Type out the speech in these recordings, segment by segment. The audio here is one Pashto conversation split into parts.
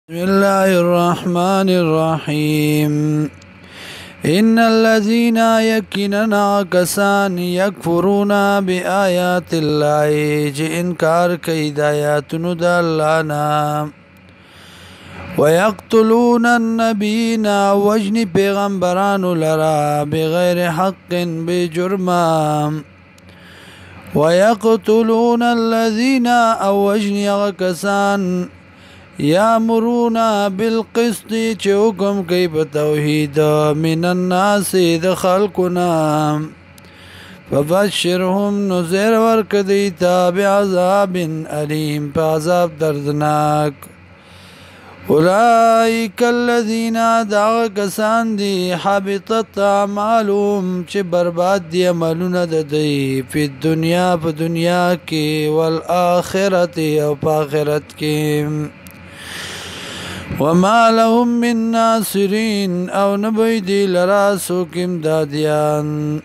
بسم الله الرحمن الرحيم إن الذين يكننا كسان يكفرون بآيات الله جي انكار كيد آياتنا دالانا ويقتلون النبيين وجن پیغمبران لرا بغير حق بجرما ويقتلون الذين وجن يغكسان یامرون بالقسط چې حکم کوي په توحید من الناس د خلقنا فبشرهم نذر ورکدی تا بعذاب علیم په عذاب دردناک اولئک الذین دعوا کسان دی حبطت اعمالهم چې برباد دی عملونه د دی په دنیا کې والآخرت او په آخرت کې وما لهم من ناصرين او نبيدي لراسو كم داديان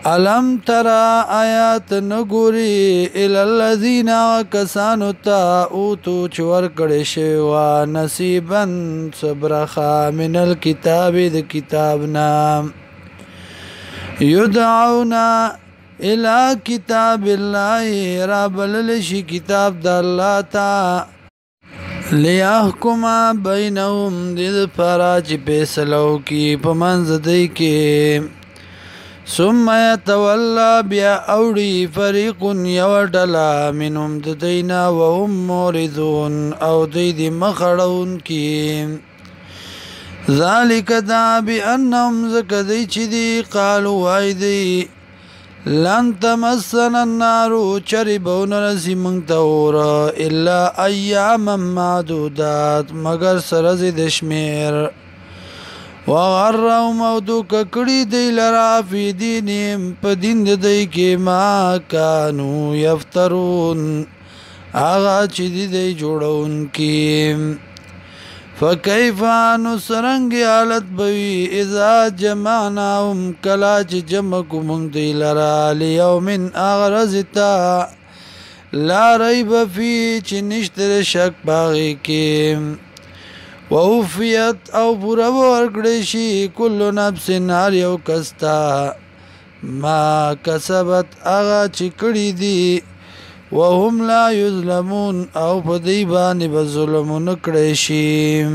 ألم ترى آيات نغوري إلى الذين كسانو تا اوتو چور کڑشوا نصيبا صبرخا من الكتاب د كتابنا يدعون إلى كتاب الله رب للشي كتاب د الله تا لیحکم بینهم دید پارا چی پیسلو کی پمنز دی کی ثم یتولا بیا اوڑی فریق یوڈلا منهم ددینا وهم موردون او دید مخڑون کی ذالک دا بی انهم زکدی چی دی قالو وای دی لن تمسنا النار چربون رسی منگتور الا ایاما معدودات مگر سرز دشمیر وغرهم او ککڑی دی لرا فی دینیم پا دین دی که ما کانو یفترون آغا چی دی جوڑون کی فكيف نسرنگ حالت بوي اذا جمعناهم کلا چی جمع من دی لرا لیوم اغرزتا لا ریب فی چی نشتر شک باغی کی ووفیت او پورا ورکڑشی کل نفس هر یو کستا ما کسبت آغا چی کڑی دی وهم لا یظلمون او پدی بانی بظلم نکڑشیم